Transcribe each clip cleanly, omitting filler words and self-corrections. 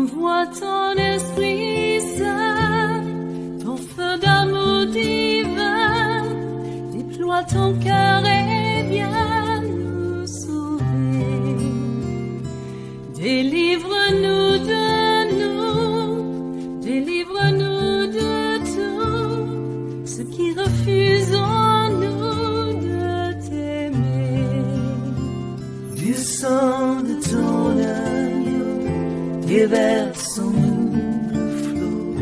Envoie ton Esprit Saint, ton feu d'amour divin, déploie ton cœur et viens nous sauver. Délivre-nous de nous, délivre-nous de tout ce qui refuse en nous de t'aimer. Du sang de ton agneau, déverse en nous le flot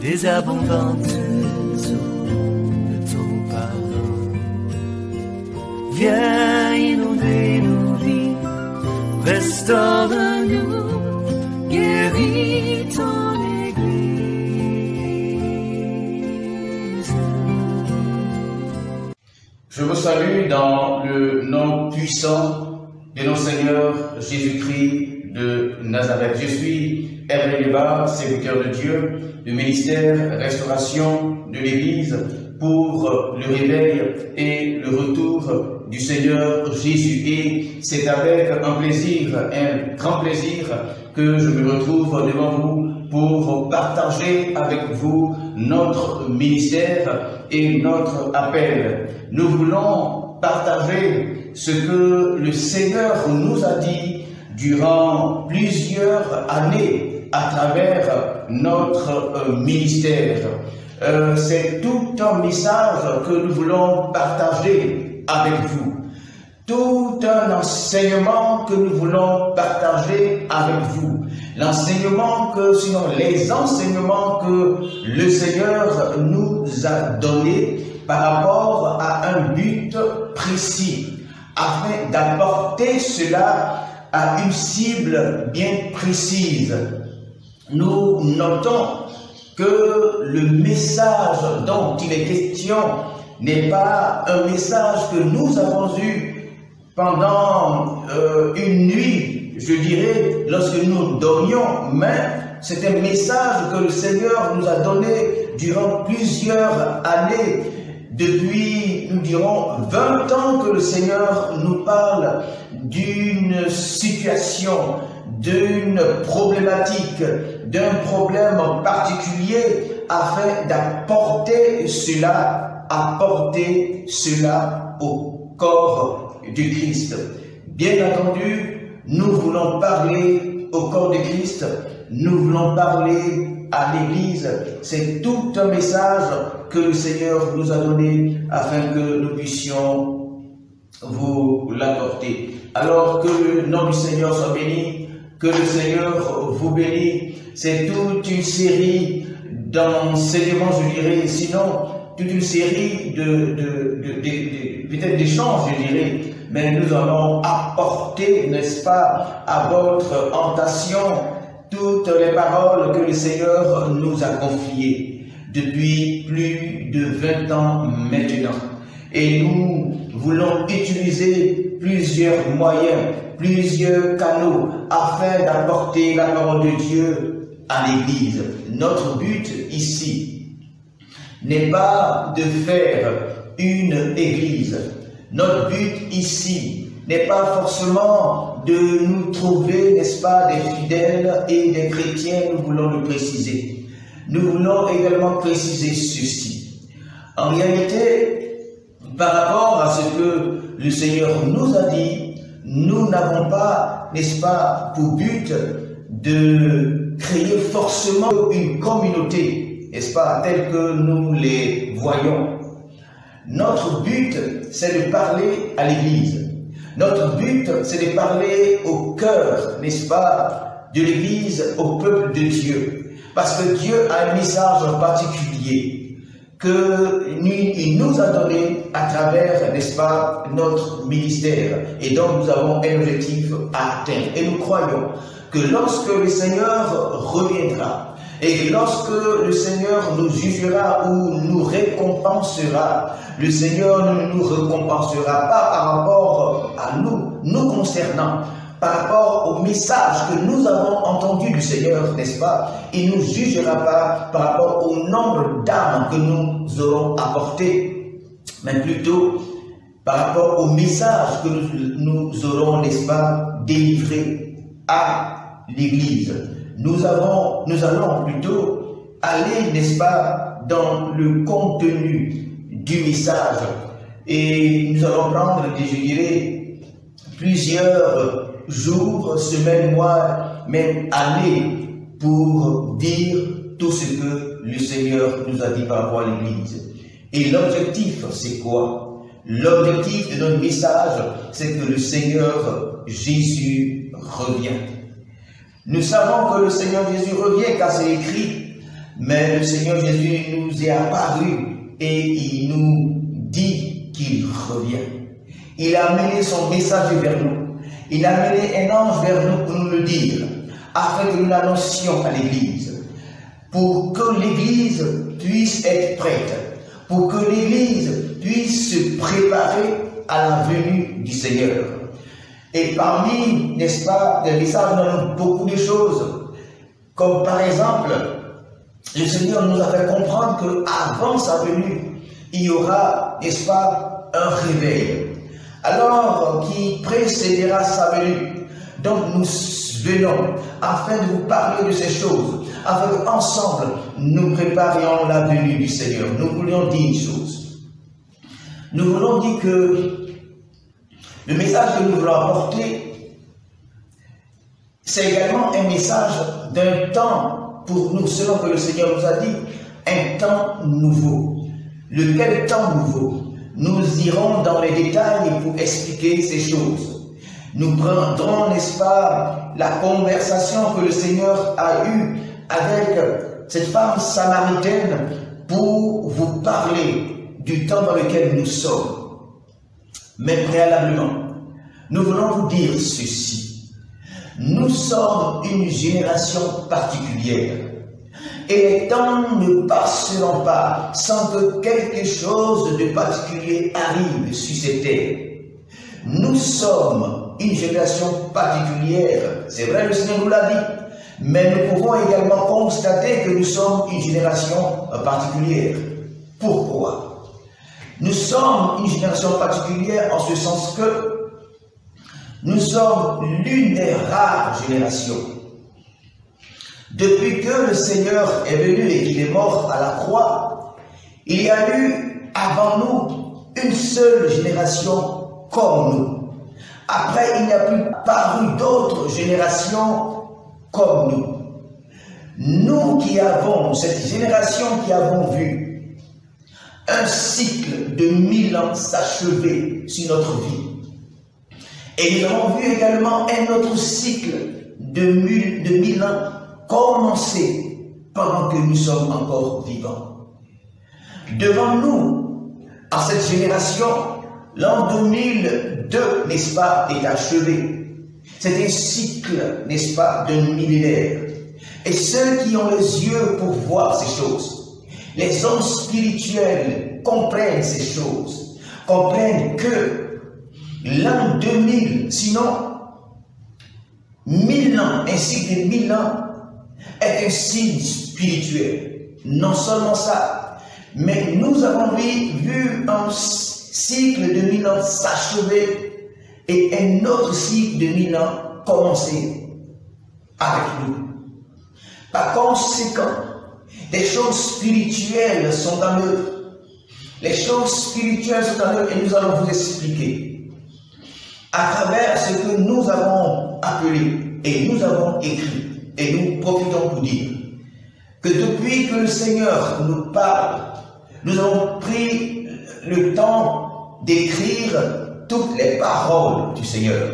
des abondantes eaux de ton pardon. Viens inonder nos vies, restaure-nous, guéris ton Église. Je vous salue dans le nom puissant de notre Seigneur Jésus-Christ de Nazareth. Je suis Hervé Lébar, serviteur de Dieu, du ministère Restauration de l'Église pour le réveil et le retour du Seigneur Jésus. Et c'est avec un plaisir, un grand plaisir que je me retrouve devant vous pour partager avec vous notre ministère et notre appel. Nous voulons partager ce que le Seigneur nous a dit durant plusieurs années à travers notre ministère. C'est tout un message que nous voulons partager avec vous. Tout un enseignement que nous voulons partager avec vous. L'enseignement que, sinon les enseignements que le Seigneur nous a donnés par rapport à un but précis, afin d'apporter cela à une cible bien précise. Nous notons que le message dont il est question n'est pas un message que nous avons eu pendant une nuit, je dirais, lorsque nous dormions, mais c'est un message que le Seigneur nous a donné durant plusieurs années. Depuis, nous dirons, 20 ans que le Seigneur nous parle d'une situation, d'une problématique, d'un problème particulier, afin d'apporter cela au corps du Christ. Bien entendu, nous voulons parler au corps du Christ, nous voulons parler à l'Église. C'est tout un message que le Seigneur nous a donné afin que nous puissions vous l'apporter. Alors que le nom du Seigneur soit béni, que le Seigneur vous bénisse. C'est toute une série d'enseignements, je dirais, sinon toute une série peut-être d'échanges, je dirais, mais nous allons apporter, n'est-ce pas, à votre tentation toutes les paroles que le Seigneur nous a confiées depuis plus de 20 ans maintenant. Et nous voulons utiliser plusieurs moyens, plusieurs canaux afin d'apporter la parole de Dieu à l'Église. Notre but ici n'est pas de faire une Église. Notre but ici n'est pas forcément de nous trouver, n'est-ce pas, des fidèles et des chrétiens, nous voulons le préciser. Nous voulons également préciser ceci. En réalité, par rapport à ce que le Seigneur nous a dit, nous n'avons pas, n'est-ce pas, pour but de créer forcément une communauté, n'est-ce pas, telle que nous les voyons. Notre but, c'est de parler à l'Église. Notre but, c'est de parler au cœur, n'est-ce pas, de l'Église, au peuple de Dieu. Parce que Dieu a un message en particulier qu'il nous a donné à travers, n'est-ce pas, notre ministère. Et donc nous avons un objectif à atteindre. Et nous croyons que lorsque le Seigneur reviendra, et lorsque le Seigneur nous jugera ou nous récompensera, le Seigneur ne nous récompensera pas par rapport à nous concernant, par rapport au message que nous avons entendu du Seigneur, n'est-ce pas? Il ne nous jugera pas par rapport au nombre d'âmes que nous aurons apportées, mais plutôt par rapport au message que nous aurons, n'est-ce pas, délivré à l'Église. nous allons plutôt aller, n'est-ce pas, dans le contenu du message. Et nous allons prendre, je dirais, plusieurs jours, semaines, mois, même années, pour dire tout ce que le Seigneur nous a dit par rapport à l'Église. Et l'objectif, c'est quoi? L'objectif de notre message, c'est que le Seigneur Jésus revient. Nous savons que le Seigneur Jésus revient car c'est écrit, mais le Seigneur Jésus nous est apparu et il nous dit qu'il revient. Il a amené son message vers nous. Il a amené un ange vers nous pour nous le dire, afin que nous l'annoncions à l'Église, pour que l'Église puisse être prête, pour que l'Église puisse se préparer à la venue du Seigneur. Et parmi, n'est-ce pas, les messages, nous avons beaucoup de choses, comme par exemple, le Seigneur nous a fait comprendre qu'avant sa venue, il y aura, n'est-ce pas, un réveil. Alors, qui précédera sa venue. Donc, nous venons afin de vous parler de ces choses, afin qu'ensemble, nous préparions la venue du Seigneur. Nous voulions dire une chose. Nous voulons dire que le message que nous voulons apporter, c'est également un message d'un temps pour nous, selon que le Seigneur nous a dit, un temps nouveau. Lequel temps nouveau? Nous irons dans les détails pour expliquer ces choses. Nous prendrons, n'est-ce pas, la conversation que le Seigneur a eue avec cette femme samaritaine pour vous parler du temps dans lequel nous sommes. Mais préalablement, nous voulons vous dire ceci. Nous sommes une génération particulière. Et les temps ne passeront pas sans que quelque chose de particulier arrive sur cette terre. Nous sommes une génération particulière. C'est vrai, le Seigneur nous l'a dit. Mais nous pouvons également constater que nous sommes une génération particulière. Pourquoi? Nous sommes une génération particulière en ce sens que nous sommes l'une des rares générations. Depuis que le Seigneur est venu et qu'il est mort à la croix, il y a eu avant nous une seule génération comme nous. Après, il n'y a plus paru d'autres générations comme nous. Nous qui avons, cette génération qui avons vu un cycle de 1000 ans s'achever sur notre vie. Et nous avons vu également un autre cycle de 1000 ans commencer pendant que nous sommes encore vivants. Devant nous, à cette génération, l'an 2002, n'est-ce pas, est achevé. C'est un cycle, n'est-ce pas, d'un millénaire. Et ceux qui ont les yeux pour voir ces choses, les hommes spirituels comprennent ces choses, comprennent que l'an 2000, sinon 1000 ans, un cycle de 1000 ans, est un signe spirituel. Non seulement ça, mais nous avons vu un cycle de 1000 ans s'achever et un autre cycle de 1000 ans commencer avec nous. Par conséquent, les choses spirituelles sont en œuvre. Les choses spirituelles sont en œuvre et nous allons vous expliquer à travers ce que nous avons appelé et nous avons écrit. Et nous profitons pour dire que depuis que le Seigneur nous parle, nous avons pris le temps d'écrire toutes les paroles du Seigneur.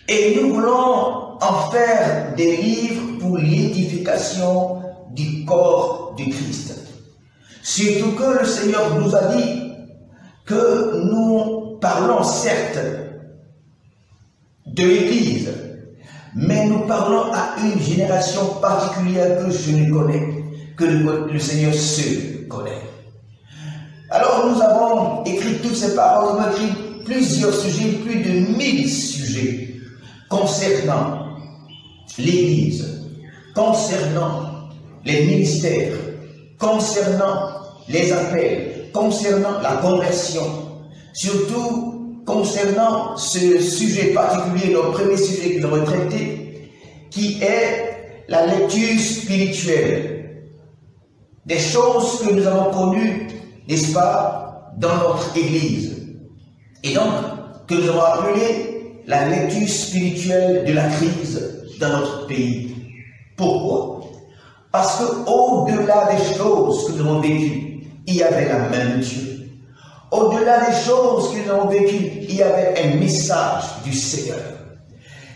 Et nous voulons en faire des livres pour l'édification du corps de Christ. Surtout que le Seigneur nous a dit que nous parlons certes de l'Église, mais nous parlons à une génération particulière que je ne connais, que le Seigneur seul connaît. Alors nous avons écrit toutes ces paroles, nous avons écrit plusieurs sujets, plus de 1000 sujets concernant l'Église, concernant les ministères, concernant les appels, concernant la conversion, surtout concernant ce sujet particulier, notre premier sujet que nous avons traité, qui est la lecture spirituelle des choses que nous avons connues, n'est-ce pas, dans notre Église. Et donc, que nous avons appelé la lecture spirituelle de la crise dans notre pays. Pourquoi? Parce qu'au-delà des choses que nous avons vécues, il y avait la main de Dieu. Au-delà des choses que nous avons vécues, il y avait un message du Seigneur.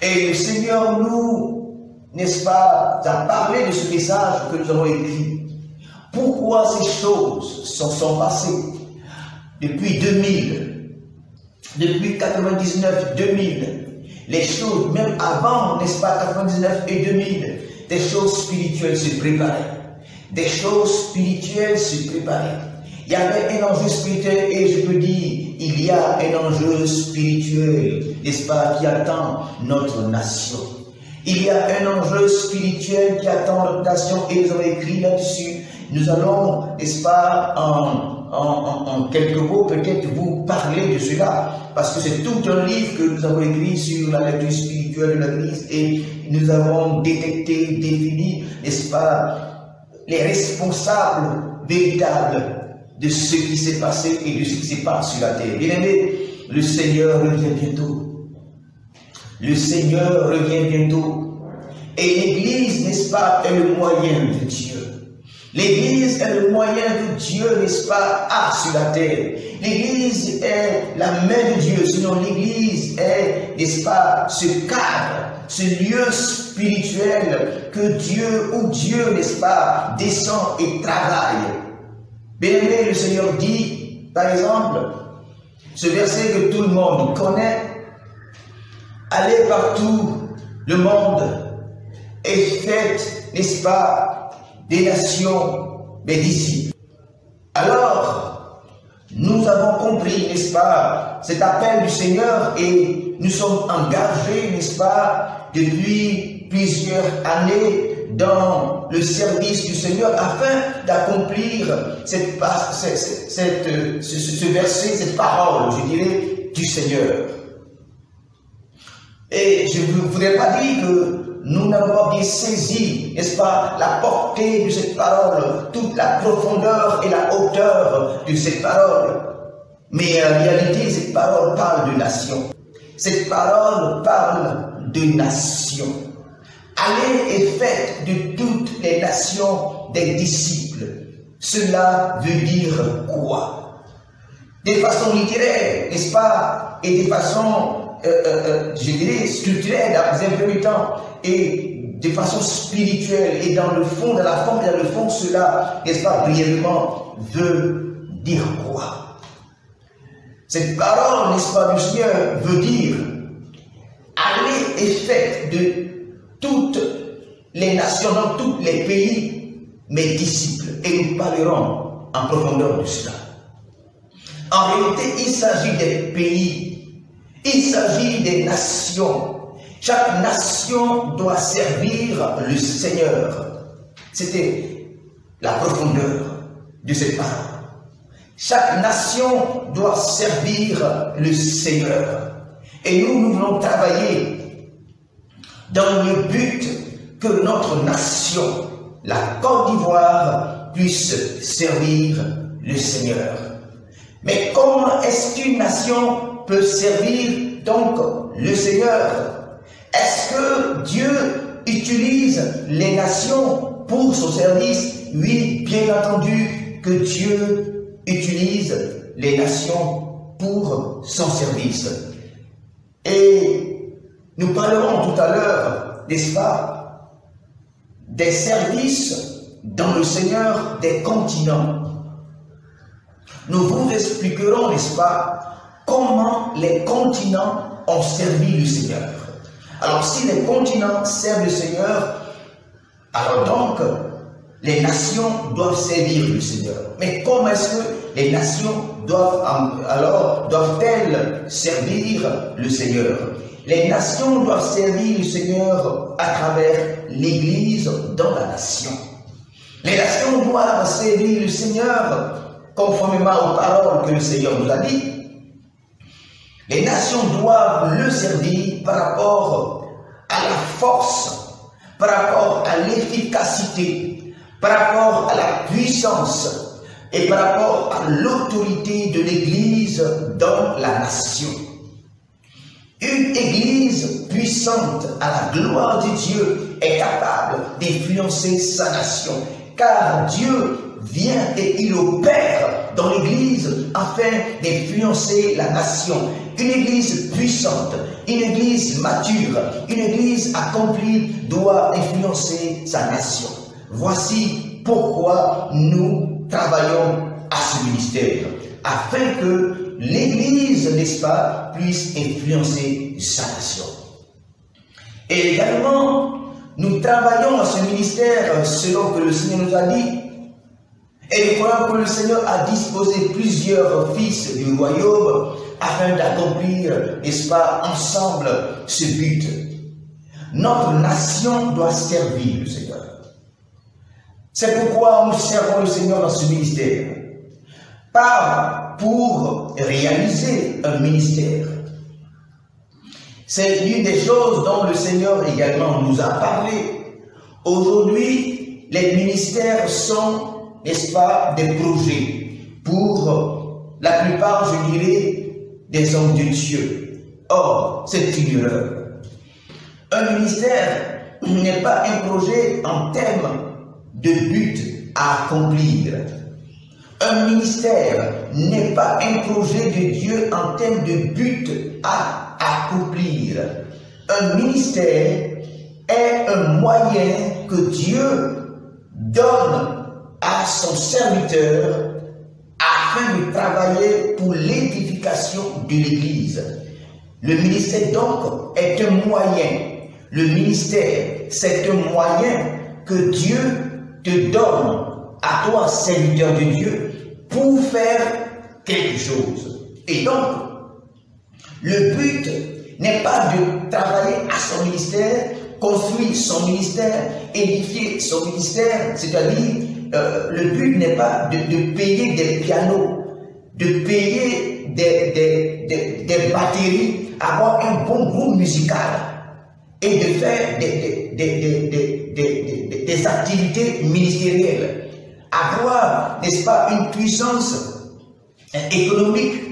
Et le Seigneur nous, n'est-ce pas, a parlé de ce message que nous avons écrit. Pourquoi ces choses sont passées depuis 2000, depuis 99, 2000, les choses, même avant, n'est-ce pas, 99 et 2000, des choses spirituelles se préparaient. Des choses spirituelles se préparaient. Il y avait un enjeu spirituel et je peux dire, il y a un enjeu spirituel, n'est-ce pas, qui attend notre nation. Il y a un enjeu spirituel qui attend notre nation et nous avons écrit là-dessus. Nous allons, n'est-ce pas, en quelques mots, peut-être vous parler de cela, parce que c'est tout un livre que nous avons écrit sur la lecture spirituelle de la crise et nous avons détecté, défini, n'est-ce pas, les responsables véritables de ce qui s'est passé et de ce qui se passe sur la terre. Bien aimé, le Seigneur revient bientôt. Le Seigneur revient bientôt. Et l'Église, n'est-ce pas, est le moyen de Dieu. L'Église est le moyen que Dieu, n'est-ce pas, a sur la terre. L'Église est la main de Dieu, sinon l'Église est, n'est-ce pas, ce cadre, ce lieu spirituel que Dieu, où Dieu, n'est-ce pas, descend et travaille. Bien-aimé, le Seigneur dit, par exemple, ce verset que tout le monde connaît, allez partout le monde et faites, n'est-ce pas, des nations, des disciples. Alors, nous avons compris, n'est-ce pas, cet appel du Seigneur et nous sommes engagés, n'est-ce pas, depuis plusieurs années dans le service du Seigneur afin d'accomplir ce verset, cette parole, je dirais, du Seigneur. Et je ne voudrais pas dire que nous n'avons pas bien saisi, n'est-ce pas, la portée de cette parole, toute la profondeur et la hauteur de cette parole. Mais en réalité, cette parole parle de nation. Cette parole parle de nation. Allez et faites de toutes les nations des disciples. Cela veut dire quoi? De façon littéraire, n'est-ce pas, et de façon je dirais, structurelle dans un premier temps, et de façon spirituelle, et dans le fond, dans la forme et dans le fond, cela, n'est-ce pas, brièvement, veut dire quoi? Cette parole, n'est-ce pas, du Seigneur, veut dire, allez et faites de toutes les nations, dans tous les pays, mes disciples, et nous parlerons en profondeur de cela. En réalité, il s'agit des pays. Il s'agit des nations. Chaque nation doit servir le Seigneur. C'était la profondeur de cette parole. Chaque nation doit servir le Seigneur. Et nous voulons travailler dans le but que notre nation, la Côte d'Ivoire, puisse servir le Seigneur. Mais comment est-ce qu'une nation peut servir donc le Seigneur? Est-ce que Dieu utilise les nations pour son service? Oui, bien entendu que Dieu utilise les nations pour son service. Et nous parlerons tout à l'heure, n'est-ce pas, des services dans le Seigneur des continents. Nous vous expliquerons, n'est-ce pas, comment les continents ont servi le Seigneur. Alors, si les continents servent le Seigneur, alors donc, les nations doivent servir le Seigneur. Mais comment est-ce que les nations doivent-elles servir le Seigneur? Les nations doivent servir le Seigneur à travers l'Église dans la nation. Les nations doivent servir le Seigneur conformément aux paroles que le Seigneur nous a dit. Les nations doivent le servir par rapport à la force par rapport à l'efficacité, par rapport à la puissance et par rapport à l'autorité de l'Église dans la nation. Une Église puissante à la gloire de Dieu est capable d'influencer sa nation, car Dieu vient et il opère dans l'Église afin d'influencer la nation. Une Église puissante, une Église mature, une Église accomplie doit influencer sa nation. Voici pourquoi nous travaillons à ce ministère, afin que l'Église, n'est-ce pas, puisse influencer sa nation. Et également, nous travaillons à ce ministère selon que le Seigneur nous a dit. Et nous croyons que le Seigneur a disposé plusieurs fils du royaume afin d'accomplir, n'est-ce pas, ensemble ce but. Notre nation doit servir le Seigneur. C'est pourquoi nous servons le Seigneur dans ce ministère. Pas pour réaliser un ministère. C'est l'une des choses dont le Seigneur également nous a parlé. Aujourd'hui, les ministères sont, n'est-ce pas, des projets pour la plupart, je dirais, des hommes de Dieu. Or, c'est une erreur. Un ministère n'est pas un projet en termes de but à accomplir. Un ministère n'est pas un projet de Dieu en termes de but à accomplir. Un ministère est un moyen que Dieu donne à son serviteur afin de travailler pour l'édification de l'Église. Le ministère donc est un moyen. Le ministère, c'est un moyen que Dieu te donne à toi, serviteur de Dieu, pour faire quelque chose. Et donc, le but n'est pas de travailler à son ministère, construire son ministère, édifier son ministère, c'est-à-dire le but n'est pas de payer des pianos, de payer des batteries, avoir un bon groupe musical et de faire des activités ministérielles. Avoir, n'est-ce pas, une puissance économique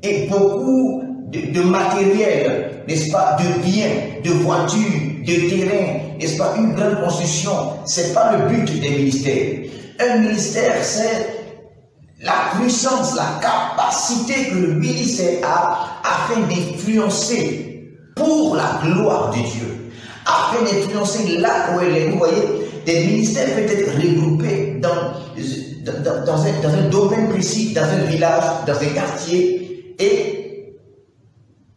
et beaucoup de matériel, n'est-ce pas, de biens, de voitures, de terrains, n'est-ce pas, une grande construction. Ce n'est pas le but des ministères. Un ministère, c'est la puissance, la capacité que le ministère a afin d'influencer pour la gloire de Dieu, afin d'influencer là où elle est. Vous voyez, des ministères peuvent être regroupés dans un domaine précis, dans un village, dans un quartier, et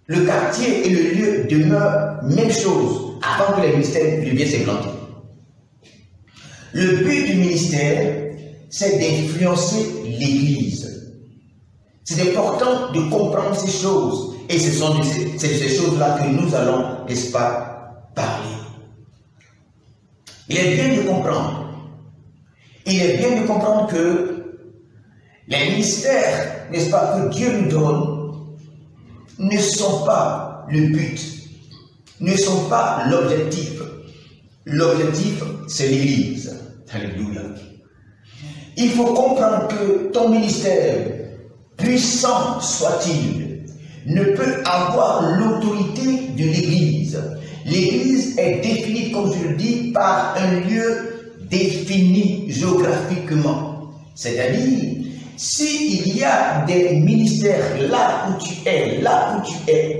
le quartier et le lieu demeurent même chose avant que les ministères deviennent s'implanter. Le but du ministère, c'est d'influencer l'Église. C'est important de comprendre ces choses, et ce sont de ces choses-là que nous allons, n'est-ce pas, parler. Il est bien de comprendre. Il est bien de comprendre que les ministères, n'est-ce pas, que Dieu nous donne, ne sont pas le but, ne sont pas l'objectif. L'objectif, c'est l'Église. Alléluia. Il faut comprendre que ton ministère, puissant soit-il, ne peut avoir l'autorité de l'Église. L'Église est définie, comme je le dis, par un lieu défini géographiquement. C'est-à-dire, s'il y a des ministères là où tu es,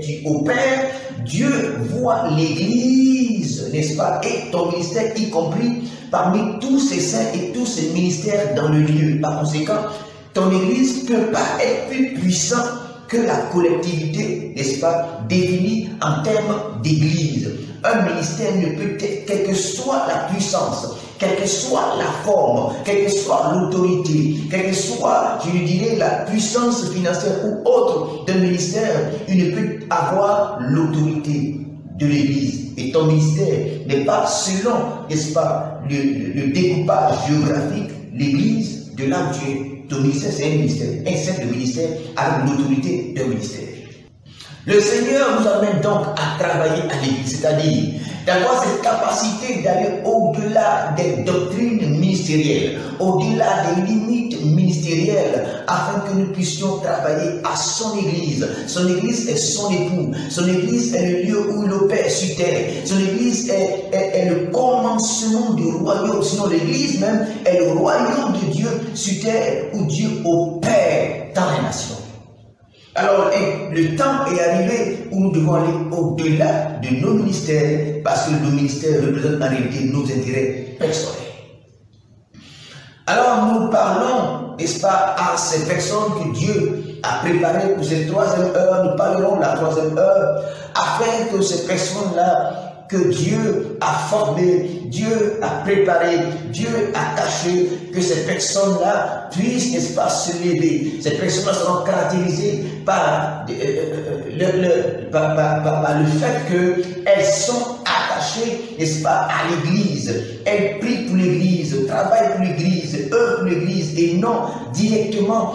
tu opères, Dieu voit l'Église, n'est-ce pas, et ton ministère y compris parmi tous ces saints et tous ces ministères dans le lieu. Par conséquent, ton Église ne peut pas être plus puissante que la collectivité, n'est-ce pas, définie en termes d'Église. Un ministère ne peut être, quelle que soit la puissance, quelle que soit la forme, quelle que soit l'autorité, quelle que soit, je lui dirais, la puissance financière ou autre d'un ministère, il ne peut avoir l'autorité de l'Église. Et ton ministère n'est pas selon, n'est-ce pas, le découpage géographique, l'Église de là où tu es. Ton ministère, c'est un ministère, un simple ministère avec l'autorité d'un ministère. Le Seigneur nous amène donc à travailler à l'Église, c'est-à-dire d'avoir cette capacité d'aller au-delà des doctrines ministérielles, au-delà des limites ministérielles, afin que nous puissions travailler à son Église. Son Église est son époux, son Église est le lieu où il opère sur terre, son Église est le commencement du royaume, sinon l'Église même est le royaume de Dieu sur terre, où Dieu opère dans les nations. Alors, le temps est arrivé où nous devons aller au-delà de nos ministères, parce que nos ministères représentent en réalité nos intérêts personnels. Alors, nous parlons, n'est-ce pas, à ces personnes que Dieu a préparées pour cette troisième heure. Nous parlerons de la troisième heure, afin que ces personnes-là, que Dieu a formées, Dieu a préparées, Dieu a cachées, que ces personnes-là puissent, n'est-ce pas, se lever. Ces personnes-là seront caractérisées par le fait qu'elles sont attachées, n'est-ce pas, à l'Église. Elles prient pour l'Église, travaillent pour l'Église, œuvrent pour l'Église, et non directement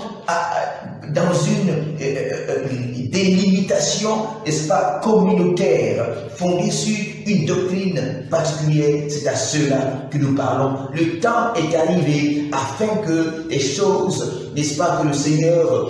dans une délimitation, n'est-ce pas, communautaire, fondée sur une doctrine particulière. C'est à cela que nous parlons. Le temps est arrivé afin que les choses, n'est-ce pas, que le Seigneur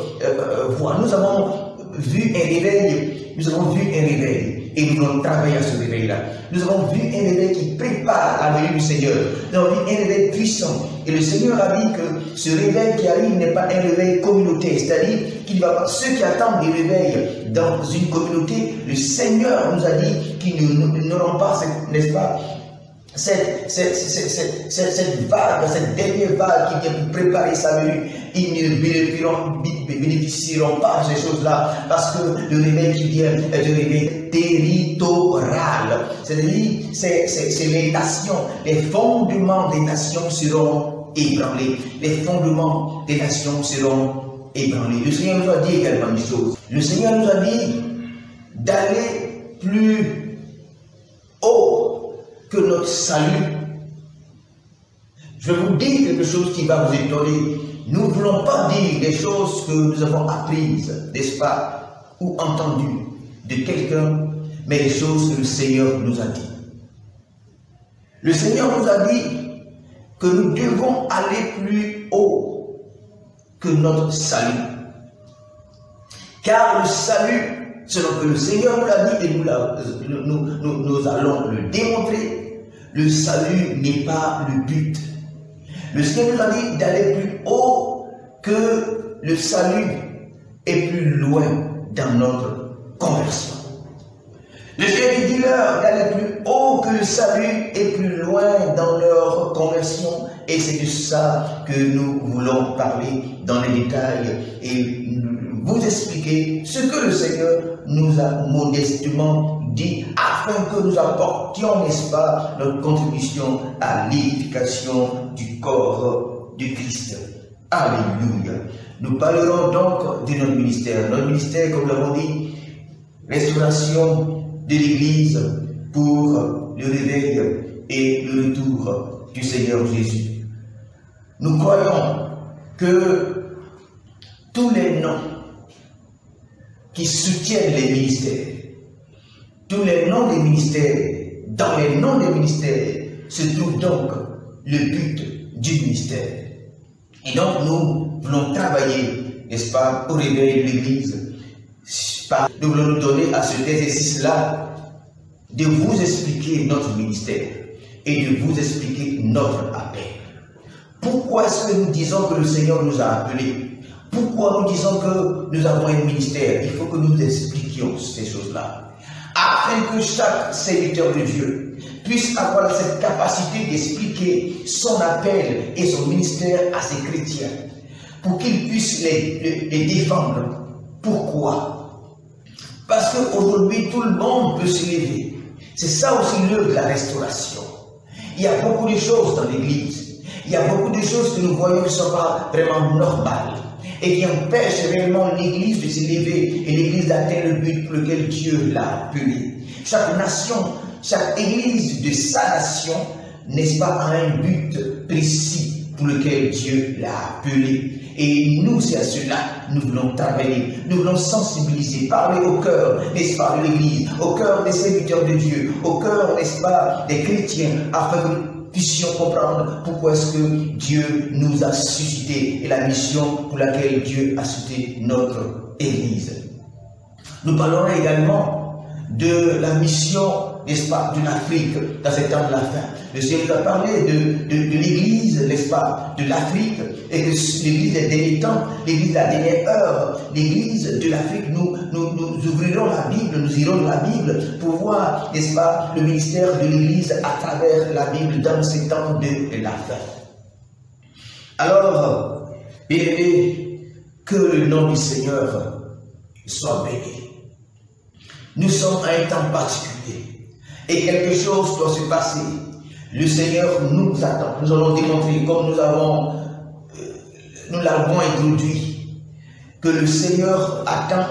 voit. Nous avons vu un réveil, et nous allons travailler à ce réveil-là. Nous avons vu un réveil qui prépare la venue du Seigneur. Nous avons vu un réveil puissant. Et le Seigneur a dit que ce réveil qui arrive n'est pas un réveil communautaire. C'est-à-dire qu'il va pas, ceux qui attendent des réveils dans une communauté, le Seigneur nous a dit qu'ils n'auront pas, n'est-ce pas, cette vague, cette dernière vague qui vient pour préparer sa venue. Ils ne bénéficieront pas de ces choses-là, parce que le réveil qui vient est un réveil territorial. C'est-à-dire, c'est les nations, les fondements des nations seront ébranlés. Les fondements des nations seront ébranlés. Le Seigneur nous a dit également une chose. Le Seigneur nous a dit d'aller plus haut que notre salut. Je vais vous dire quelque chose qui va vous étonner. Nous ne voulons pas dire des choses que nous avons apprises, n'est-ce pas, ou entendues de quelqu'un, mais des choses que le Seigneur nous a dit. Le Seigneur nous a dit que nous devons aller plus haut que notre salut. Car le salut, selon que le Seigneur nous l'a dit, et nous allons le démontrer, le salut n'est pas le but. Le Seigneur nous a dit d'aller plus haut que le salut est plus loin dans notre conversion. Le Seigneur dit leur d'aller plus haut que le salut est plus loin dans leur conversion. Et c'est de ça que nous voulons parler dans les détails et vous expliquer ce que le Seigneur nous a modestement dit afin que nous apportions, n'est-ce pas, notre contribution à l'édification du corps de Christ. Alléluia. Nous parlerons donc de notre ministère. Notre ministère, comme nous l'avons dit, restauration de l'Église pour le réveil et le retour du Seigneur Jésus. Nous croyons que tous les noms qui soutiennent les ministères, tous les noms des ministères, dans les noms des ministères se trouve donc le but du ministère. Et donc nous voulons travailler, n'est-ce pas, au réveil de l'Église. Nous voulons nous donner à cet exercice-là de vous expliquer notre ministère et de vous expliquer notre appel. Pourquoi est-ce que nous disons que le Seigneur nous a appelés? Pourquoi nous disons que nous avons un ministère? Il faut que nous expliquions ces choses-là, afin que chaque serviteur de Dieu puisse avoir cette capacité d'expliquer son appel et son ministère à ses chrétiens, pour qu'ils puissent les défendre. Pourquoi? Parce qu'aujourd'hui, tout le monde peut se lever. C'est ça aussi l'œuvre de la restauration. Il y a beaucoup de choses dans l'Église. Il y a beaucoup de choses que nous voyons qui ne sont pas vraiment normales et qui empêchent réellement l'Église de se lever et l'Église d'atteindre le but pour lequel Dieu l'a appelé. Chaque nation, chaque Église de sa nation, n'est-ce pas, a un but précis pour lequel Dieu l'a appelé. Et nous, c'est à cela, nous voulons travailler, nous voulons sensibiliser, parler au cœur, n'est-ce pas, de l'Église, au cœur des serviteurs de Dieu, au cœur, n'est-ce pas, des chrétiens, afin que nous puissions comprendre pourquoi est-ce que Dieu nous a suscité et la mission pour laquelle Dieu a suscité notre Église. Nous parlerons également de la mission, n'est-ce pas, de l'Afrique dans ces temps de la fin. Le Seigneur nous a parlé de l'Église, n'est-ce pas, de l'Afrique, et que l'Église des derniers temps, l'Église de la dernière heure, l'Église de l'Afrique, nous ouvrirons la Bible, nous irons dans la Bible pour voir, n'est-ce pas, le ministère de l'Église à travers la Bible dans ces temps de la fin. Alors, bien aimé, que le nom du Seigneur soit béni. Nous sommes à un temps particulier et quelque chose doit se passer. Le Seigneur nous attend. Nous allons démontrer, comme nous l'avons introduit, que le Seigneur attend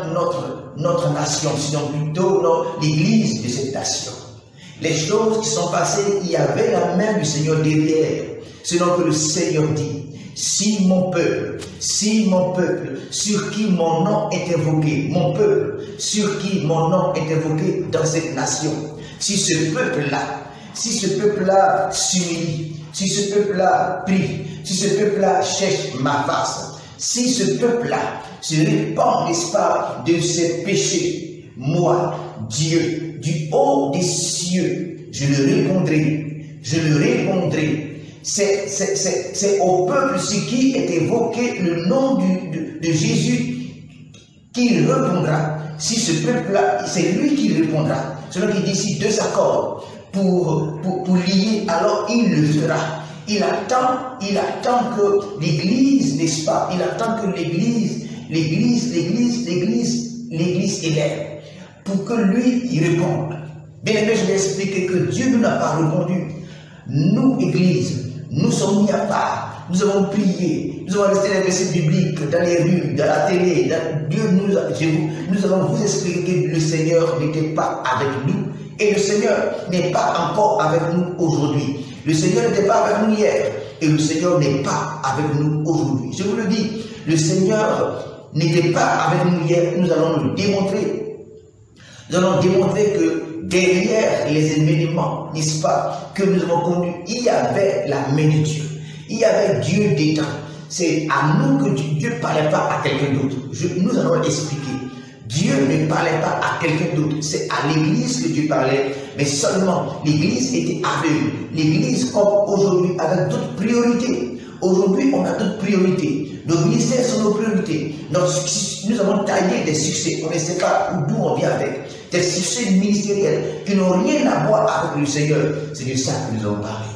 notre nation, sinon plutôt l'Église de cette nation. Les choses qui sont passées, il y avait la main du Seigneur derrière. Selon que le Seigneur dit, si mon peuple, sur qui mon nom est invoqué, mon peuple, sur qui mon nom est invoqué dans cette nation, si ce peuple-là s'humilie, si ce peuple-là prie, si ce peuple-là cherche ma face, si ce peuple-là se répand, n'est-ce pas, de ses péchés, moi, Dieu, du haut des cieux, je le répondrai. C'est au peuple sur qui est évoqué le nom de Jésus qu'il répondra. Si ce peuple-là, c'est lui qui répondra. Selon qu'il dit si deux accords pour lier, alors il le fera. Il attend que l'Église, n'est-ce pas, il attend que l'Église élève pour que lui il réponde. Bien aimé, je vais expliquer que Dieu ne nous a pas répondu. Nous, Église, nous sommes mis à part. Nous avons prié, nous avons resté dans les versets bibliques, dans les rues, dans la télé. Nous allons vous expliquer que le Seigneur n'était pas avec nous. Et le Seigneur n'est pas encore avec nous aujourd'hui. Le Seigneur n'était pas avec nous hier. Et le Seigneur n'est pas avec nous aujourd'hui. Je vous le dis, le Seigneur n'était pas avec nous hier. Nous allons le démontrer. Nous allons démontrer que derrière les événements, n'est-ce pas, que nous avons connus, il y avait la main de Dieu. Il y avait Dieu dedans. C'est à nous que Dieu ne parlait pas à quelqu'un d'autre. Nous allons l'expliquer. Dieu ne parlait pas à quelqu'un d'autre. C'est à l'Église que Dieu parlait. Mais seulement, l'Église était aveugle. L'Église, comme aujourd'hui, avait d'autres priorités. Aujourd'hui, on a d'autres priorités. Nos ministères sont nos priorités. Nous avons taillé des succès. On ne sait pas d'où on vient avec. Des succès ministériels qui n'ont rien à voir avec le Seigneur. C'est de ça que nous allons parler.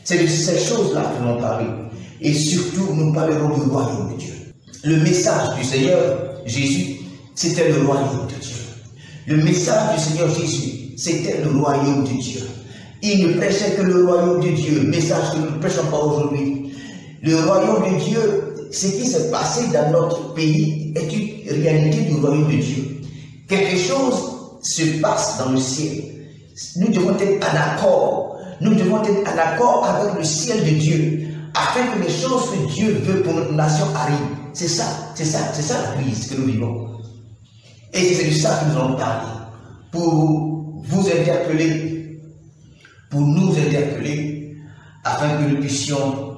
C'est de ces choses-là que nous allons parler. Et surtout, nous parlerons du royaume de Dieu. Le message du Seigneur Jésus, c'était le royaume de Dieu. Le message du Seigneur Jésus, c'était le royaume de Dieu. Il ne prêchait que le royaume de Dieu, message que nous ne prêchons pas aujourd'hui. Le royaume de Dieu, ce qui s'est passé dans notre pays est une réalité du royaume de Dieu. Quelque chose se passe dans le ciel. Nous devons être en accord. Nous devons être en accord avec le ciel de Dieu, afin que les choses que Dieu veut pour notre nation arrivent. C'est ça la crise que nous vivons. Et c'est de ça que nous allons parler, pour vous interpeller, pour nous interpeller, afin que nous puissions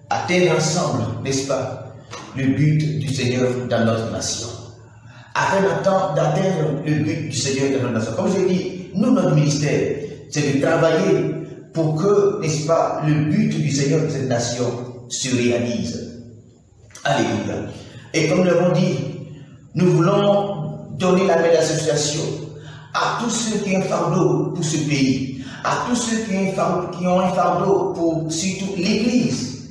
atteindre ensemble, n'est-ce pas, le but du Seigneur dans notre nation. Afin d'atteindre le but du Seigneur dans notre nation. Comme je dis, nous, notre ministère, c'est de travailler pour que, n'est-ce pas, le but du Seigneur de cette nation se réalise. Alléluia. Et comme nous l'avons dit, nous voulons donner la main d'association à tous ceux qui ont un fardeau pour ce pays, à tous ceux qui ont un fardeau pour surtout l'Église,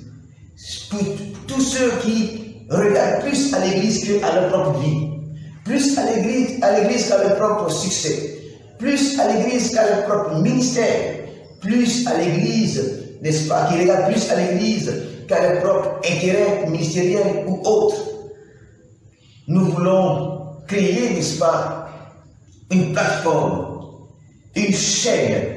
pour tous ceux qui regardent plus à l'Église qu'à leur propre vie, plus à l'Église qu'à leur propre succès, plus à l'Église qu'à leur propre ministère, plus à l'Église, n'est-ce pas, qui regardent plus à l'Église qu'à leur propre intérêt ministériel ou autre. Nous voulons créer, n'est-ce pas, une plateforme, une chaîne,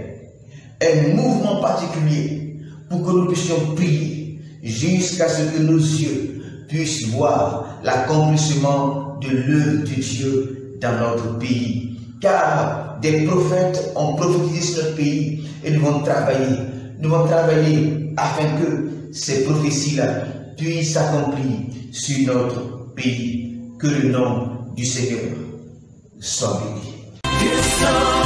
un mouvement particulier pour que nous puissions prier jusqu'à ce que nos yeux puisse voir l'accomplissement de l'œuvre de Dieu dans notre pays. Car des prophètes ont prophétisé sur notre pays et nous vont travailler. Nous vont travailler afin que ces prophéties-là puissent s'accomplir sur notre pays. Que le nom du Seigneur soit béni.